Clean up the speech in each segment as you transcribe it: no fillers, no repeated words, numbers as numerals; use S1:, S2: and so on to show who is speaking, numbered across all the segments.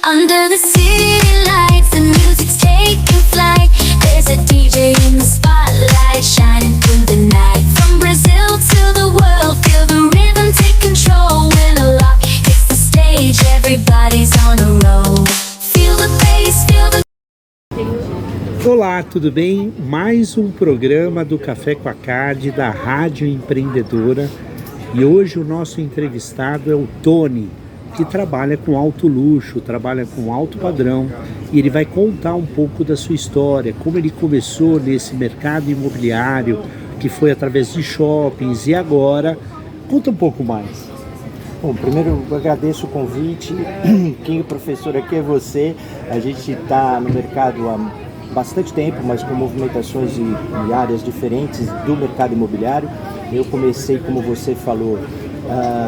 S1: Under the city lights, the music's taking flight. There's a DJ in the spotlight, shining through the night. From Brazil to the world, feel the rhythm take control. When a lock hits the stage, everybody's on a roll. Feel the bass, feel the...
S2: Olá, tudo bem? Mais um programa do Café com a Card, da Rádio Empreendedora. E hoje o nosso entrevistado é o Tony, que trabalha com alto luxo, trabalha com alto padrão, e ele vai contar um pouco da sua história, como ele começou nesse mercado imobiliário, que foi através de shoppings, e agora conta um pouco mais.
S3: Bom, primeiro eu agradeço o convite. Quem é o professor aqui é você. A gente está no mercado há bastante tempo, mas com movimentações e áreas diferentes do mercado imobiliário. Eu comecei, como você falou,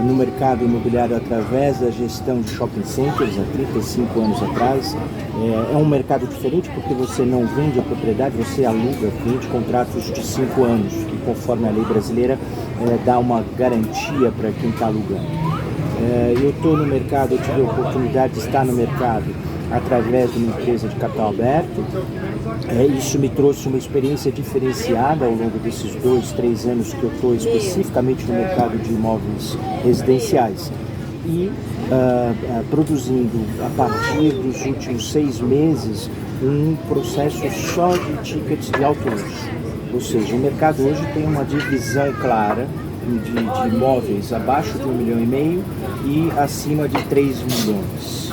S3: no mercado imobiliário através da gestão de shopping centers há 35 anos atrás. É um mercado diferente porque você não vende a propriedade, você aluga, vende contratos de 5 anos, que conforme a lei brasileira dá uma garantia para quem está alugando. Eu estou no mercado, eu tive a oportunidade de estar no mercado através de uma empresa de capital aberto. Isso me trouxe uma experiência diferenciada ao longo desses 2, 3 anos que eu estou especificamente no mercado de imóveis residenciais e produzindo a partir dos últimos 6 meses um processo só de tickets de alto luxo. Ou seja, o mercado hoje tem uma divisão clara de imóveis abaixo de 1,5 milhão e acima de 3 milhões,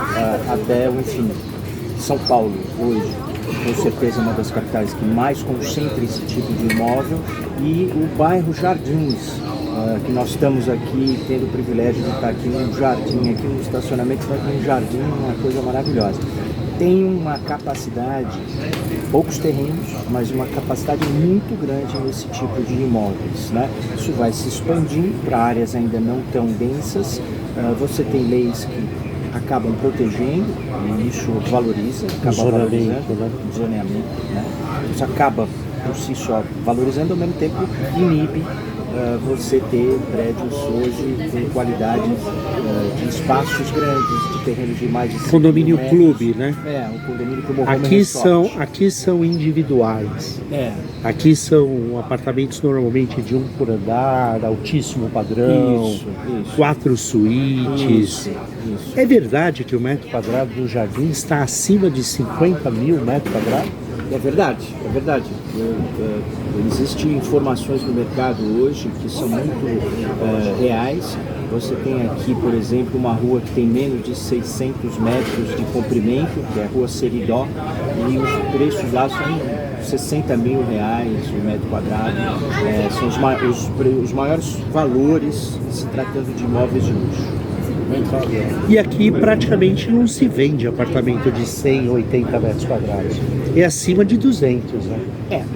S3: até o infinito. São Paulo, hoje, com certeza uma das capitais que mais concentra esse tipo de imóvel, e o bairro Jardins, que nós estamos aqui tendo o privilégio de estar aqui num jardim, aqui no estacionamento, mas num jardim, uma coisa maravilhosa. Tem uma capacidade, poucos terrenos, mas uma capacidade muito grande nesse tipo de imóveis, né? Isso vai se expandindo para áreas ainda não tão densas. Você tem leis que acabam protegendo, e isso valoriza, acaba valorizando o zoneamento, né? Isso acaba por si só valorizando, ao mesmo tempo inibe você ter prédios hoje com qualidade de espaços grandes, de terrenos de mais de 5
S2: Condomínio
S3: metros.
S2: clube, né?
S3: Um condomínio como o
S2: Aqui são individuais. Aqui são apartamentos normalmente de 1 por andar, altíssimo padrão,
S3: Isso.
S2: 4 suítes.
S3: Isso.
S2: É verdade que o metro quadrado do jardim está acima de 50 mil metros quadrados?
S3: É verdade. Existem informações no mercado hoje que são muito reais. Você tem aqui, por exemplo, uma rua que tem menos de 600 metros de comprimento, que é a Rua Seridó, e os preços lá são 60 mil reais o metro quadrado. São os maiores valores se tratando de imóveis de luxo.
S2: E aqui praticamente não se vende apartamento de 100, 80 metros quadrados. É acima de 200, né?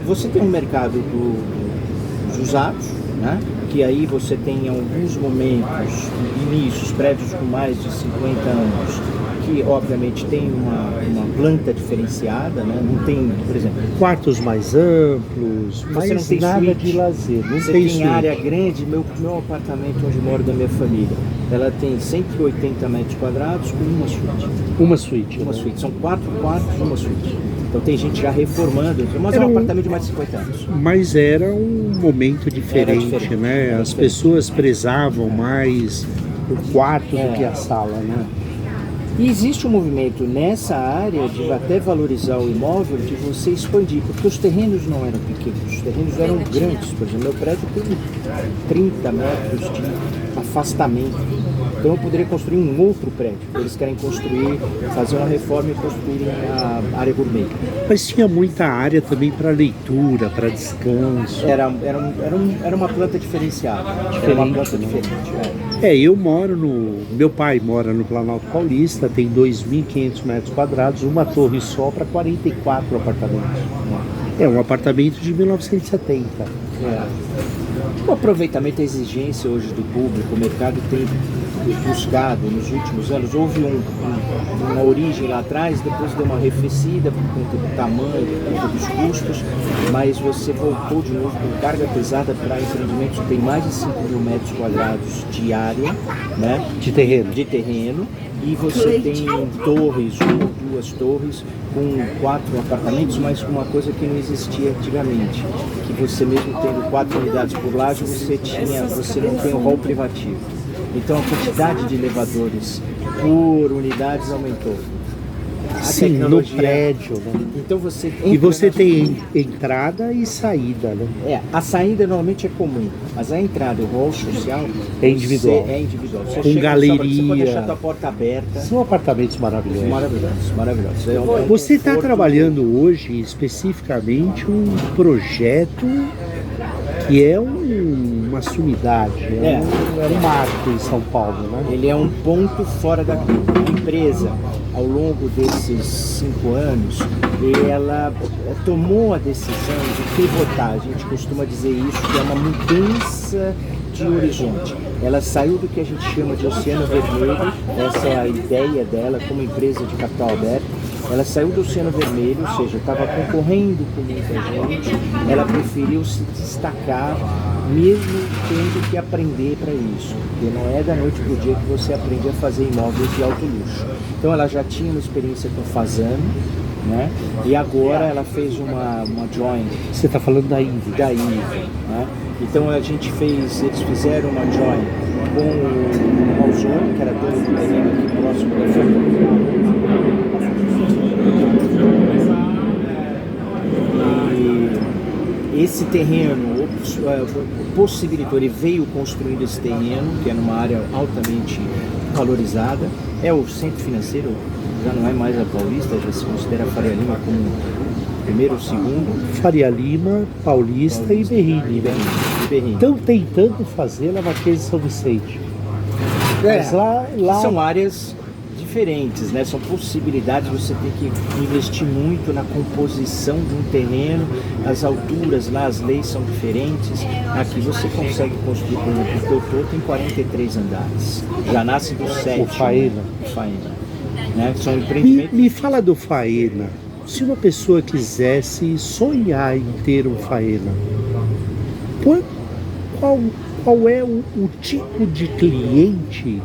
S3: Você tem um mercado dos usados, né? Que aí você tem em alguns momentos, inícios, prédios com mais de 50 anos, que obviamente tem uma planta diferenciada, né? Não tem, por exemplo,
S2: quartos mais amplos, mas
S3: não tem
S2: nada
S3: suíte,
S2: de lazer. Não
S3: você
S2: tem
S3: tem área grande. Meu apartamento onde moro da minha família, ela tem 180 metros quadrados com uma suíte.
S2: Uma suíte.
S3: Uma suíte, são 4 quartos e uma suíte. Então tem gente já reformando, mas é um apartamento de mais de 50 anos.
S2: Mas era um momento diferente, né? As pessoas prezavam mais o quarto do que a sala, né?
S3: E existe um movimento nessa área de até valorizar o imóvel, de você expandir, porque os terrenos não eram pequenos, os terrenos eram grandes. Por exemplo, meu prédio tem 30 metros de afastamento. Então eu poderia construir um outro prédio. Eles querem construir, fazer uma reforma e construir a área gourmet.
S2: Mas tinha muita área também para leitura, para descanso.
S3: Era uma planta diferenciada. Era uma planta diferente.
S2: Meu pai mora no Planalto Paulista, tem 2.500 metros quadrados, uma torre só para 44 apartamentos. É um apartamento de 1970.
S3: O aproveitamento e a exigência hoje do público, o mercado tem buscado nos últimos anos. Houve uma origem lá atrás, depois deu uma arrefecida por conta do tamanho, por conta dos custos, mas você voltou de novo com carga pesada para empreendimentos que tem mais de 5 mil metros quadrados de área, né?
S2: De terreno.
S3: e você tem torres, uma ou duas torres com 4 apartamentos, mas com uma coisa que não existia antigamente, que você mesmo tendo 4 unidades por laje, você não tem o hall privativo. Então a quantidade de elevadores por unidades aumentou.
S2: Sim, no prédio, né?
S3: Então você
S2: E você tem entrada e saída, né?
S3: a saída normalmente é comum, mas a entrada, o hall social
S2: É individual.
S3: É individual. Você
S2: Com
S3: chega no
S2: galeria.
S3: sábado, você pode deixar a tua porta aberta.
S2: São apartamentos maravilhosos.
S3: Maravilhosos, maravilhosos. É um
S2: Você está
S3: conforto.
S2: trabalhando hoje especificamente um projeto que é uma sumidade, é um marco em São Paulo, né?
S3: Ele é um ponto fora da curva. A empresa, ao longo desses 5 anos, ela tomou a decisão de pivotar. A gente costuma dizer isso, que é uma mudança de horizonte. Ela saiu do que a gente chama de oceano vermelho, essa é a ideia dela como empresa de capital aberto. Ela saiu do oceano vermelho, ou seja, estava concorrendo com muita gente, ela preferiu se destacar, mesmo tendo que aprender para isso, porque não é da noite para o dia que você aprende a fazer imóveis de alto luxo. Então ela já tinha uma experiência com Fasano, né? E agora ela fez uma joint.
S2: Você está falando da Ivy.
S3: Da Ivy, né? Então eles fizeram uma joint com o Malzone, que era dono do terreno aqui próximo da Fórmula. E esse terreno possibilitou, ele veio construindo esse terreno, que é numa área altamente valorizada. É o centro financeiro, já não é mais a Paulista, já se considera a Faria Lima como primeiro ou segundo.
S2: Faria Lima, Paulista e Berrini. Estão tentando fazer na Marquês de São Vicente. Mas lá
S3: são áreas diferentes, né? São possibilidades, você tem que investir muito na composição de um terreno, as alturas lá, as leis são diferentes. Aqui você consegue construir, por exemplo, o que eu tô tem 43 andares, já nasce do 7.
S2: O Faena.
S3: Né? São empreendimentos.
S2: Me fala do Faena. Se uma pessoa quisesse sonhar em ter um Faena, qual é o tipo de cliente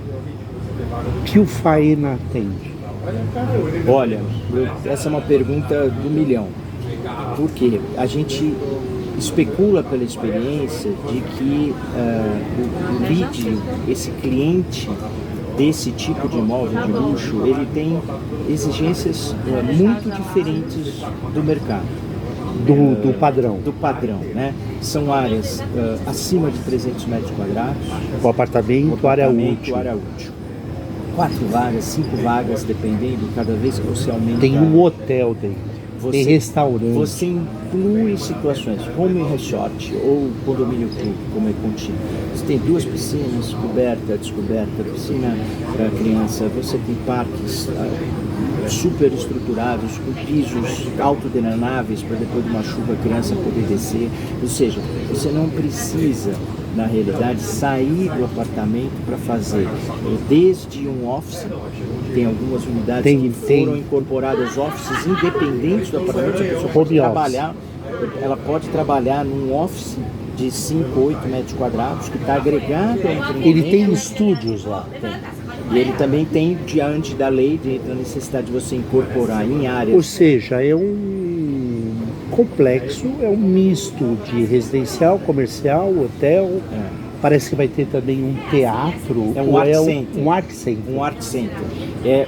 S2: que o Faena atende?
S3: Olha, essa é uma pergunta do milhão. Por quê? A gente especula pela experiência de que o lead, esse cliente desse tipo de imóvel de luxo, ele tem exigências muito diferentes do mercado.
S2: Do padrão.
S3: Do padrão, né? São áreas acima de 300 metros quadrados.
S2: O apartamento, área útil.
S3: 4 vagas, 5 vagas, dependendo, cada vez que você aumenta.
S2: Tem um hotel dentro, tem restaurante.
S3: Você inclui situações, home resort ou condomínio clube, como é contínuo. Você tem 2 piscinas, coberta, descoberta, piscina para criança, você tem parques super estruturados, com pisos autodrenáveis para depois de uma chuva a criança poder descer. Ou seja, você não precisa, na realidade, sair do apartamento para fazer desde um office. Tem algumas unidades que foram incorporadas offices independentes do apartamento. A pessoa pode trabalhar, ela pode trabalhar num office de 5, 8 metros quadrados que está agregado ao empreendimento.
S2: Ele tem estúdios lá.
S3: Tem. E ele também tem, diante da lei, a necessidade de você incorporar em áreas.
S2: Ou seja, é um complexo, é um misto de residencial, comercial, hotel. Parece que vai ter também um teatro.
S3: É um art center.
S2: Um art center.
S3: Um art center.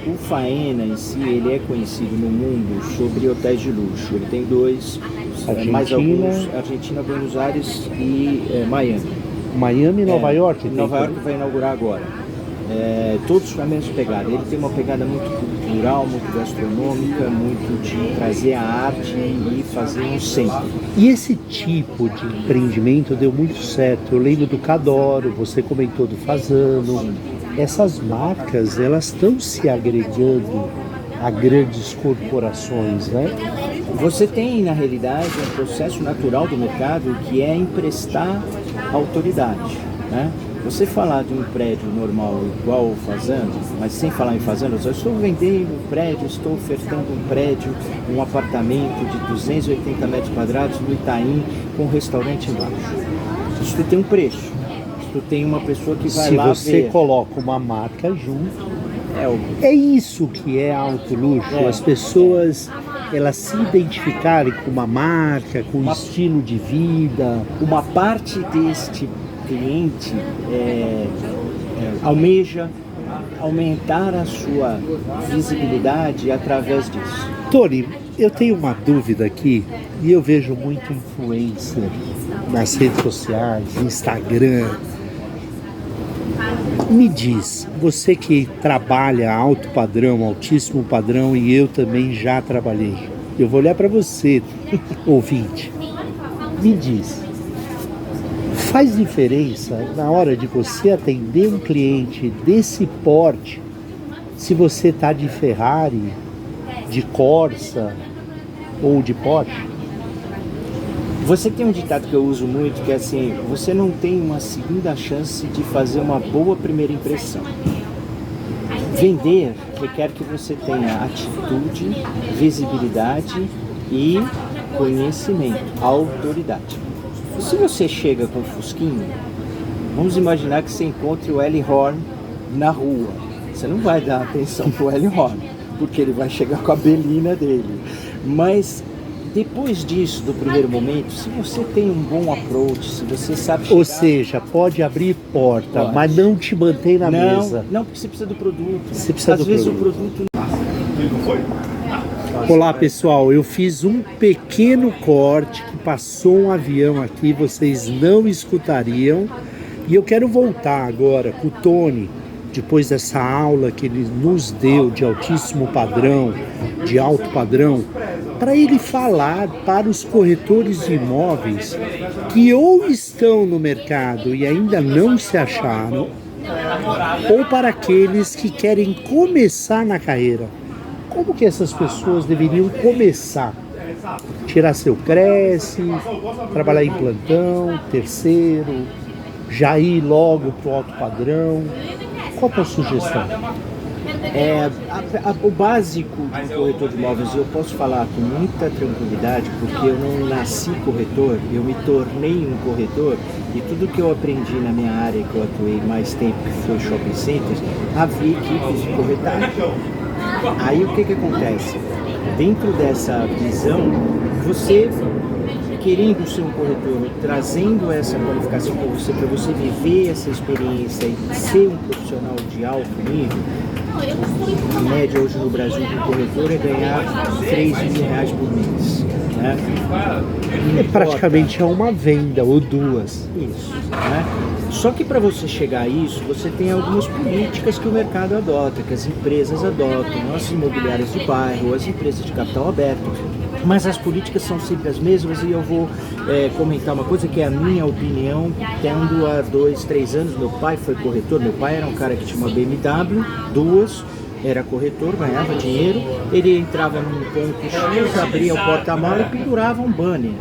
S3: O Faena em si, ele é conhecido no mundo sobre hotéis de luxo. Ele tem 2, mais alguns, Argentina, Buenos Aires e Miami.
S2: Miami e Nova York?
S3: Nova York vai inaugurar agora. Todos com a mesma pegada. Ele tem uma pegada muito cultural, muito gastronômica, muito de trazer a arte e fazer um centro.
S2: E esse tipo de empreendimento deu muito certo. Eu lembro do Cadoro, você comentou do Fasano. Sim. Essas marcas, elas estão se agregando a grandes corporações, né?
S3: Você tem, na realidade, um processo natural do mercado que é emprestar autoridade, né? Você falar de um prédio normal igual o Fasano, mas sem falar em Fasano, eu estou vendendo um prédio, estou ofertando um prédio, um apartamento de 280 metros quadrados no Itaim com um restaurante embaixo. Isso tem um preço. Isso tem uma pessoa que vai lá ver.
S2: Se você coloca uma marca junto, É isso que é alto luxo,
S3: É.
S2: as pessoas elas se identificarem com uma marca, com um estilo de vida.
S3: Uma parte deste cliente almeja aumentar a sua visibilidade através disso.
S2: Tony, eu tenho uma dúvida aqui e eu vejo muito influencer nas redes sociais, Instagram. Me diz, você que trabalha alto padrão, altíssimo padrão, e eu também já trabalhei. Eu vou olhar para você, ouvinte. Me diz, faz diferença na hora de você atender um cliente desse porte, se você está de Ferrari, de Corsa ou de Porsche?
S3: Você tem um ditado que eu uso muito, que é assim: você não tem uma segunda chance de fazer uma boa primeira impressão. Vender requer que você tenha atitude, visibilidade e conhecimento, autoridade. Se você chega com um fusquinho, vamos imaginar que você encontre o L. Horn na rua. Você não vai dar atenção pro L. Horn, porque ele vai chegar com a belina dele. Mas depois disso, do primeiro momento, se você tem um bom approach, se você sabe chegar...
S2: Ou seja, pode abrir porta,
S3: Pode.
S2: mas não te mantém na
S3: não,
S2: mesa.
S3: não, porque você precisa do produto.
S2: Você precisa
S3: Às
S2: do
S3: vezes
S2: produto.
S3: o produto...
S2: Olá pessoal, eu fiz um pequeno corte que passou um avião aqui, vocês não escutariam. E eu quero voltar agora com o Tony, depois dessa aula que ele nos deu de altíssimo padrão, de alto padrão, para ele falar para os corretores de imóveis que ou estão no mercado e ainda não se acharam, ou para aqueles que querem começar na carreira. Como que essas pessoas deveriam começar? Tirar seu Cresce, trabalhar em plantão, terceiro, já ir logo para o alto padrão? Qual que é a sugestão?
S3: O básico de um corretor de imóveis, eu posso falar com muita tranquilidade, porque eu não nasci corretor, eu me tornei um corretor, e tudo que eu aprendi na minha área, que eu atuei mais tempo, que foi shopping centers, havia equipes de corretagem. Aí o que acontece? Dentro dessa visão, você querendo ser um corretor, trazendo essa qualificação para você viver essa experiência e ser um profissional de alto nível, a média hoje no Brasil do corretor é ganhar R$3.000 por mês. Né?
S2: Praticamente é uma venda ou duas.
S3: Isso. Né? Só que para você chegar a isso, você tem algumas políticas que o mercado adota, que as empresas adotam, as imobiliárias de bairro, as empresas de capital aberto. Mas as políticas são sempre as mesmas, e eu vou comentar uma coisa que é a minha opinião, tendo há 2, 3 anos, meu pai foi corretor, meu pai era um cara que tinha uma BMW, duas, era corretor, ganhava dinheiro, ele entrava num ponto X, abria o porta-mala e pendurava um banner.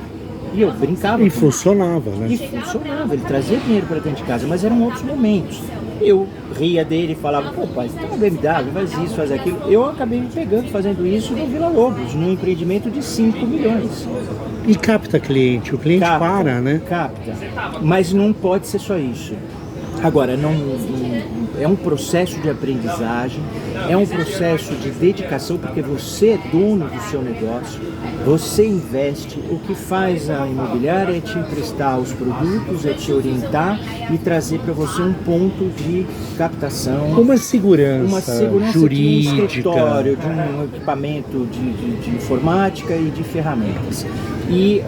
S3: E eu brincava.
S2: E funcionava,
S3: E
S2: né?
S3: funcionava, ele trazia dinheiro para dentro de casa, mas eram outros momentos. Eu ria dele e falava: pô pai, você tem uma BMW, faz isso, faz aquilo. Eu acabei me pegando fazendo isso no Vila Lobos, num empreendimento de 5 milhões.
S2: E capta cliente, o cliente para, né?
S3: Capta, mas não pode ser só isso. Agora, é um processo de aprendizagem, é um processo de dedicação, porque você é dono do seu negócio, você investe. O que faz a imobiliária é te emprestar os produtos, é te orientar e trazer para você um ponto de captação.
S2: Uma segurança
S3: De um
S2: jurídica.
S3: escritório, de um equipamento de informática e de ferramentas. E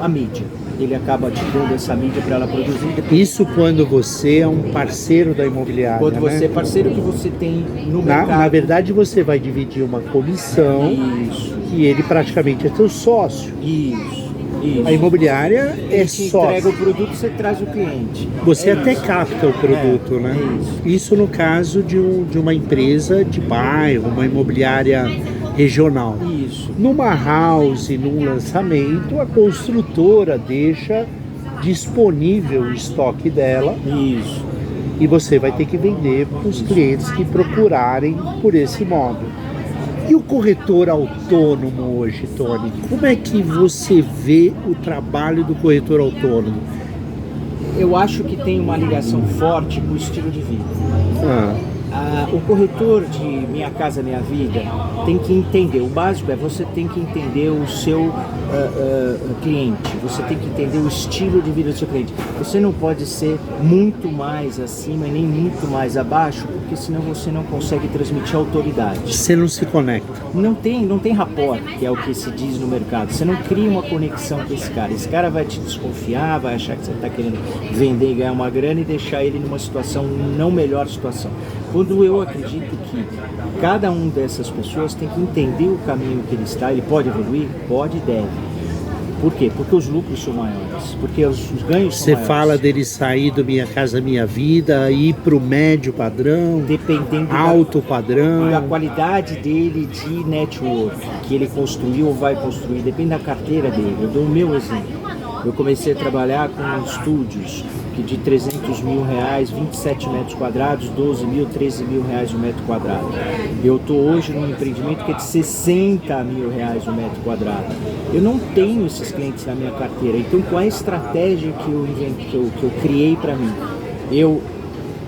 S3: a mídia. Ele acaba te dando essa mídia para ela produzir.
S2: Isso quando você é um parceiro da imobiliária,
S3: Quando você é
S2: né?
S3: parceiro, que você tem no mercado.
S2: Na verdade, você vai dividir uma comissão
S3: Isso,
S2: e ele praticamente é teu sócio.
S3: isso.
S2: A imobiliária é
S3: Ele te entrega
S2: sócio.
S3: o produto, você traz o cliente.
S2: Você
S3: É
S2: até
S3: isso.
S2: capta o produto,
S3: É,
S2: né?
S3: é
S2: Isso no caso de uma empresa de bairro, uma imobiliária regional.
S3: Isso.
S2: Numa house, num lançamento, a construtora deixa disponível o estoque dela
S3: Isso.
S2: e você vai ter que vender para os clientes que procurarem por esse imóvel. E o corretor autônomo hoje, Tony? Como é que você vê o trabalho do corretor autônomo?
S3: Eu acho que tem uma ligação forte com o estilo de vida. O corretor de Minha Casa Minha Vida tem que entender, o básico é você tem que entender o seu cliente, você tem que entender o estilo de vida do seu cliente. Você não pode ser muito mais acima nem muito mais abaixo, porque senão você não consegue transmitir autoridade.
S2: Você não se conecta.
S3: Não tem rapport, que é o que se diz no mercado. Você não cria uma conexão com esse cara. Esse cara vai te desconfiar, vai achar que você está querendo vender e ganhar uma grana e deixar ele numa situação, não melhor situação. Quando eu acredito que cada um dessas pessoas tem que entender o caminho que ele está, ele pode evoluir? Pode e deve. Por quê? Porque os lucros são maiores, porque os ganhos são
S2: Você
S3: maiores.
S2: fala dele sair do Minha Casa Minha Vida, ir para o médio padrão,
S3: Dependendo
S2: alto
S3: da
S2: padrão.
S3: qualidade dele de network, que ele construiu ou vai construir, depende da carteira dele. Eu dou o meu exemplo. Eu comecei a trabalhar com estúdios que de 300 mil reais, 27 metros quadrados, 12 mil, 13 mil reais o metro quadrado. Eu estou hoje num empreendimento que é de 60 mil reais o metro quadrado. Eu não tenho esses clientes na minha carteira. Então, qual é a estratégia que eu criei para mim? Eu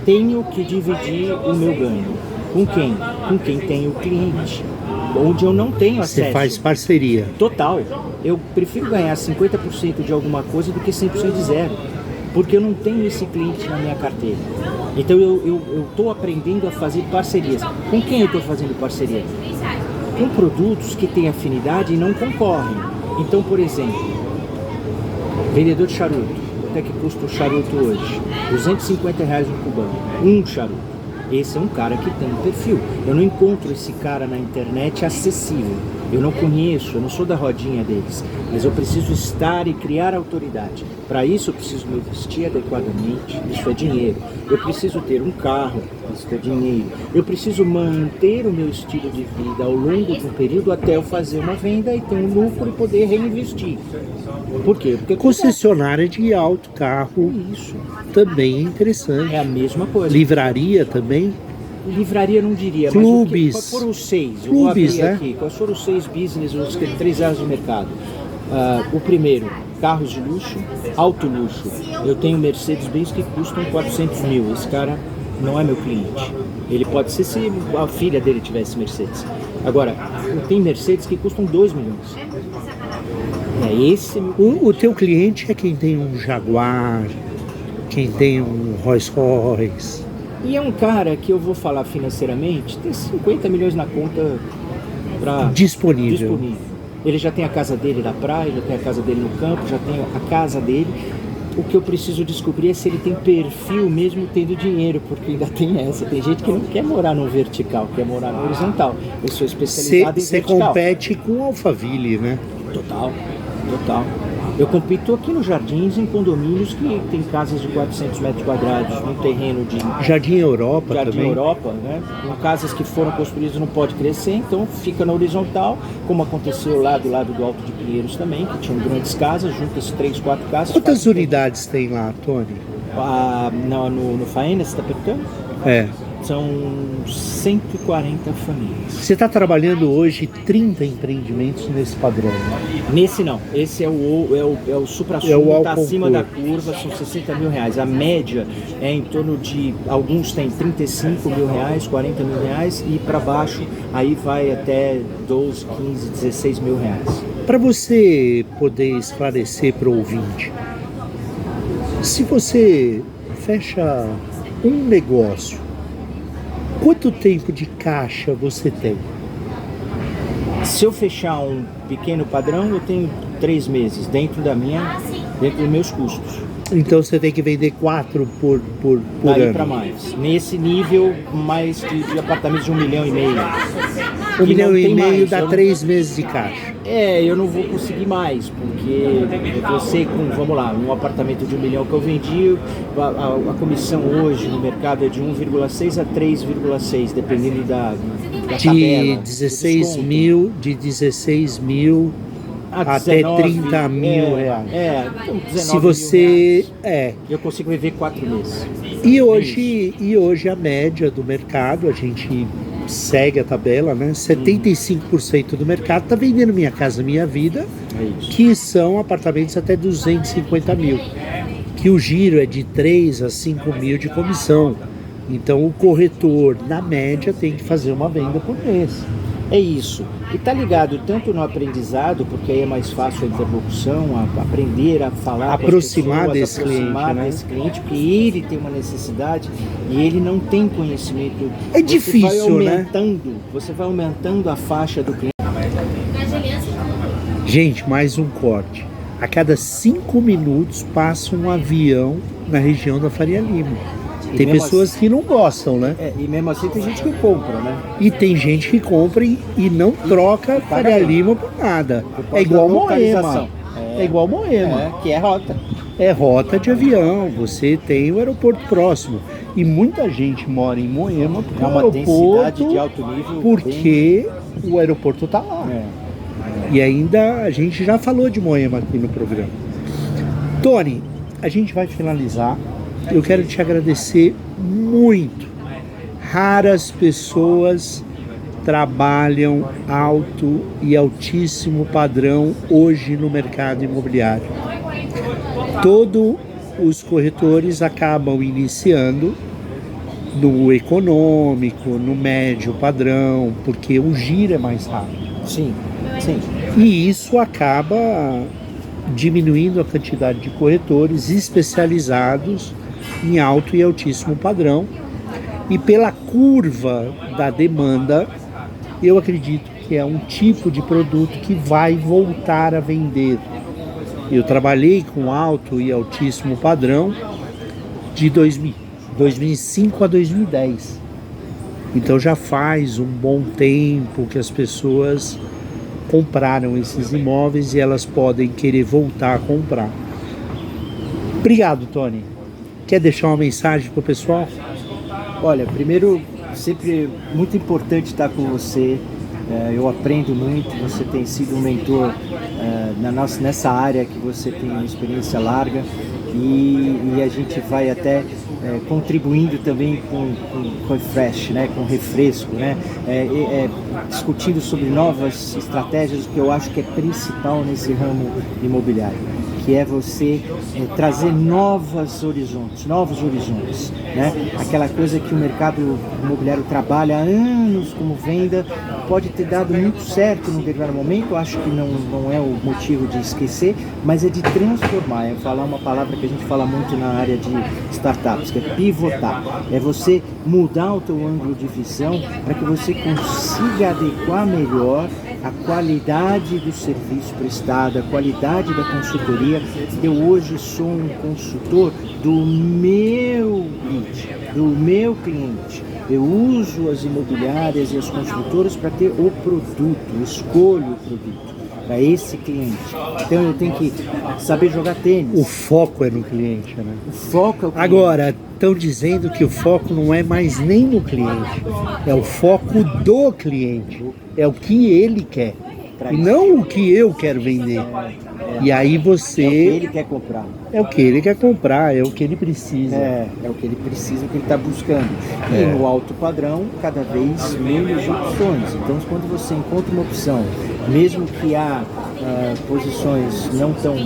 S3: tenho que dividir o meu ganho. Com quem? Com quem tem o cliente. Onde eu não tenho acesso.
S2: Você faz parceria.
S3: Total. Eu prefiro ganhar 50% de alguma coisa do que 100% de zero. Porque eu não tenho esse cliente na minha carteira. Então eu estou aprendendo a fazer parcerias. Com quem eu estou fazendo parceria? Com produtos que têm afinidade e não concorrem. Então, por exemplo, vendedor de charuto. Quanto é que custa o charuto hoje? R$250 um cubano. Um charuto. Esse é um cara que tem um perfil. Eu não encontro esse cara na internet acessível. Eu não conheço, eu não sou da rodinha deles. Mas eu preciso estar e criar autoridade. Para isso eu preciso me vestir adequadamente, isso é dinheiro. Eu preciso ter um carro, isso é dinheiro. Eu preciso manter o meu estilo de vida ao longo de um período até eu fazer uma venda e ter um lucro e poder reinvestir. Por quê? Porque
S2: Concessionária de alto carro
S3: isso
S2: também é interessante.
S3: é a mesma coisa.
S2: Livraria também.
S3: Livraria não diria,
S2: Clubes.
S3: mas quais foram os 6? Eu
S2: Clubes,
S3: vou abrir
S2: né?
S3: aqui. Quais foram os 6 business, os 3 áreas do mercado? O primeiro, carros de luxo, alto luxo. Eu tenho Mercedes-Benz que custam 400 mil. Esse cara não é meu cliente. Ele pode ser se a filha dele tivesse Mercedes. Agora, eu tenho Mercedes que custam 2 milhões. É esse meu cliente.
S2: O teu cliente é quem tem um Jaguar, quem tem um Rolls Royce.
S3: E é um cara que eu vou falar financeiramente, tem 50 milhões na conta para
S2: Disponível.
S3: Ele já tem a casa dele na praia, já tem a casa dele no campo, já tem a casa dele. O que eu preciso descobrir é se ele tem perfil mesmo tendo dinheiro, porque ainda tem essa. Tem gente que não quer morar no vertical, quer morar no horizontal. Eu sou especializado em
S2: Você
S3: vertical.
S2: compete com Alphaville, né?
S3: Total. Eu compito aqui nos Jardins, em condomínios que tem casas de 400 metros quadrados, num terreno de
S2: Jardim Europa
S3: Jardim
S2: também.
S3: Europa, né? Com casas que foram construídas não pode crescer, então fica na horizontal, como aconteceu lá do lado do Alto de Pinheiros também, que tinham grandes casas, juntas 3, 4 casas.
S2: Quantas unidades tem lá, Tony?
S3: No Faena, você está perguntando?
S2: É.
S3: São 140 famílias.
S2: Você está trabalhando hoje 30 empreendimentos nesse padrão.
S3: Nesse não, esse é o supra-sumo,
S2: É o
S3: está
S2: ao
S3: acima
S2: concurso.
S3: da curva, são 60 mil reais. A média é em torno de, alguns têm 35 mil reais, 40 mil reais e para baixo aí vai até 12, 15, 16 mil reais.
S2: Para você poder esclarecer para o ouvinte, se você fecha um negócio, quanto tempo de caixa você tem?
S3: Se eu fechar um pequeno padrão, eu tenho 3 meses dentro dos meus custos.
S2: Então você tem que vender 4 por
S3: Daí
S2: ano.
S3: para mais. Nesse nível mais de apartamentos de 1,5 milhão.
S2: 1,5 milhão dá
S3: eu não-
S2: 3 meses de caixa.
S3: Eu não vou conseguir mais, porque você vamos lá, um apartamento de 1 milhão que eu vendi, a comissão hoje no mercado é de 1,6 a 3,6, dependendo da tabela.
S2: De
S3: do
S2: 16
S3: desconto.
S2: mil, de 16 mil
S3: A
S2: até
S3: 19,
S2: 30 mil reais.
S3: Então 19
S2: Se
S3: mil
S2: você...
S3: reais, eu consigo viver 4 meses.
S2: E hoje a média do mercado, a gente segue a tabela, né? 75% do mercado está vendendo Minha Casa Minha Vida,
S3: É isso.
S2: que são apartamentos até 250 mil. Que o giro é de 3 a 5 mil de comissão. Então o corretor, na média, tem que fazer uma venda por mês.
S3: É isso. E tá ligado tanto no aprendizado, porque aí é mais fácil a interlocução, aprender a falar
S2: Aproximar
S3: com as
S2: desse
S3: pessoas, aproximar
S2: cliente, né?
S3: desse cliente, porque ele tem uma necessidade e ele não tem conhecimento.
S2: É difícil, né?
S3: Você vai aumentando a faixa do cliente.
S2: Gente, mais um corte. A cada 5 minutos passa um avião na região da Faria Lima. Tem
S3: mesmo
S2: pessoas que não gostam, né?
S3: E mesmo assim tem gente que compra, né?
S2: E tem gente que compra e não troca Faria Lima por nada. É igual Moema. É igual Moema.
S3: Que é rota.
S2: É rota de avião. Você tem o aeroporto próximo. E muita gente mora em Moema porque
S3: É uma
S2: o aeroporto,
S3: densidade de alto nível.
S2: porque o aeroporto está lá. E ainda a gente já falou de Moema aqui no programa. Tony, a gente vai finalizar. Eu quero te agradecer muito. Raras pessoas trabalham alto e altíssimo padrão hoje no mercado imobiliário. Todos os corretores acabam iniciando no econômico, no médio padrão, porque o giro é mais rápido.
S3: Sim, sim.
S2: E isso acaba diminuindo a quantidade de corretores especializados em alto e altíssimo padrão. E pela curva da demanda, eu acredito que é um tipo de produto que vai voltar a vender. Eu trabalhei com alto e altíssimo padrão de 2005 a 2010. Então já faz um bom tempo que as pessoas compraram esses imóveis e elas podem querer voltar a comprar. Obrigado, Tony. Quer deixar uma mensagem para o pessoal?
S3: Olha, primeiro, sempre muito importante estar com você. Eu aprendo muito, você tem sido um mentor nessa área que você tem uma experiência larga e a gente vai até contribuindo também com refresh, né, com refresco, né, discutindo sobre novas estratégias, o que eu acho que é principal nesse ramo imobiliário, que é você trazer novos horizontes, né? Aquela coisa que o mercado imobiliário trabalha há anos como venda, pode ter dado muito certo num determinado momento, eu acho que não é o motivo de esquecer, mas é de transformar, é falar uma palavra que a gente fala muito na área de startups, que é pivotar, é você mudar o teu ângulo de visão para que você consiga adequar melhor a qualidade do serviço prestado, a qualidade da consultoria. Eu hoje sou um consultor do meu lead, do meu cliente. Eu uso as imobiliárias e as construtoras para ter o produto, eu escolho o produto para esse cliente. Então eu tenho que saber jogar tênis.
S2: O foco é no cliente, né?
S3: O foco é o cliente.
S2: Agora, estão dizendo que o foco não é mais nem no cliente, é o foco do cliente, é o que ele quer, e não o que eu quero vender. E aí você...
S3: É o que ele quer comprar.
S2: É o que ele quer comprar, é o que ele precisa.
S3: É o que ele precisa, o que ele está buscando. E no alto padrão, cada vez menos opções. Então, quando você encontra uma opção, mesmo que há posições não tão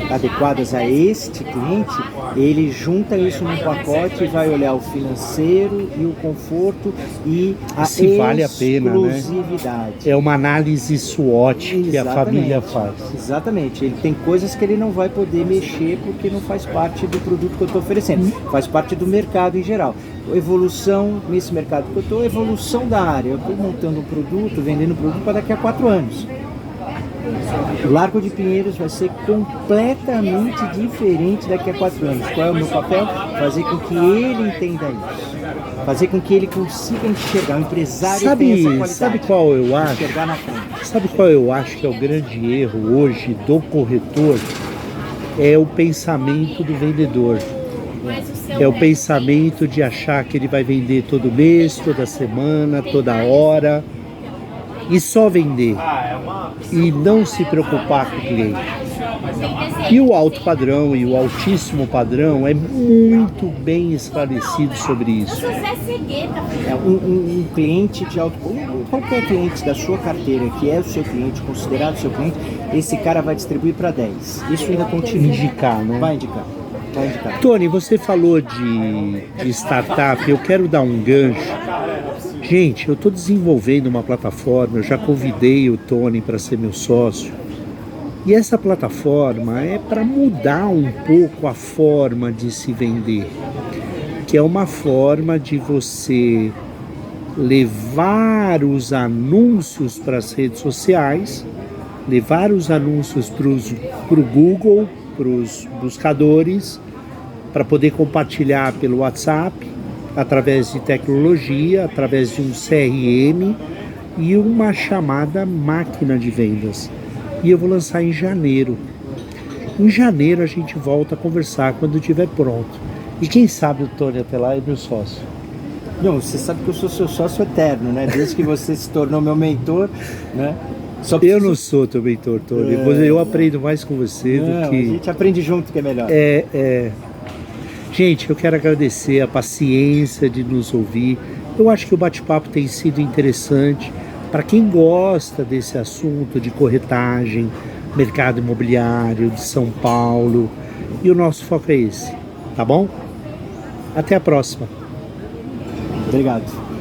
S3: adequadas a este cliente, ele junta isso num pacote e vai olhar o financeiro e o conforto e a
S2: se vale a pena, né?
S3: exclusividade.
S2: É uma análise SWOT que a família faz.
S3: Exatamente. Ele tem coisas que ele não vai poder mexer porque não faz parte do produto que eu estou oferecendo. Faz parte do mercado em geral. Evolução nesse mercado que eu estou, evolução da área. Eu estou montando um produto, vendendo um produto para daqui a 4 anos. O Largo de Pinheiros vai ser completamente diferente daqui a 4 anos. Qual é o meu papel? Fazer com que ele entenda isso. Fazer com que ele consiga enxergar. O empresário tem essa qualidade.
S2: Sabe qual eu acho?
S3: Enxergar na frente.
S2: Sabe qual eu acho que é o grande erro hoje do corretor? É o pensamento do vendedor. É o pensamento de achar que ele vai vender todo mês, toda semana, toda hora. E só vender. E não se preocupar com o cliente. E o alto padrão e o altíssimo padrão é muito bem esclarecido sobre isso.
S3: Um cliente de alto... Qualquer cliente da sua carteira que é o seu cliente, considerado seu cliente, esse cara vai distribuir para 10. Isso ainda continua.
S2: Indicar, né?
S3: Vai indicar. Vai indicar.
S2: Tony, você falou de startup, eu quero dar um gancho. Gente, eu estou desenvolvendo uma plataforma, eu já convidei o Tony para ser meu sócio. E essa plataforma é para mudar um pouco a forma de se vender, que é uma forma de você levar os anúncios para as redes sociais, levar os anúncios para o Google, para os buscadores, para poder compartilhar pelo WhatsApp, através de tecnologia, através de um CRM e uma chamada máquina de vendas. E eu vou lançar em janeiro. Em janeiro a gente volta a conversar quando estiver pronto. E quem sabe o Tony até lá é meu sócio.
S3: Não, você sabe que eu sou seu sócio eterno, né? Desde que você se tornou meu mentor, né? Só
S2: Eu
S3: preciso-
S2: não sou teu mentor, Tony. Eu aprendo mais com você
S3: Não,
S2: do
S3: a
S2: que...
S3: gente aprende junto que é melhor.
S2: Gente, eu quero agradecer a paciência de nos ouvir. Eu acho que o bate-papo tem sido interessante para quem gosta desse assunto de corretagem, mercado imobiliário de São Paulo. E o nosso foco é esse, tá bom? Até a próxima.
S3: Obrigado.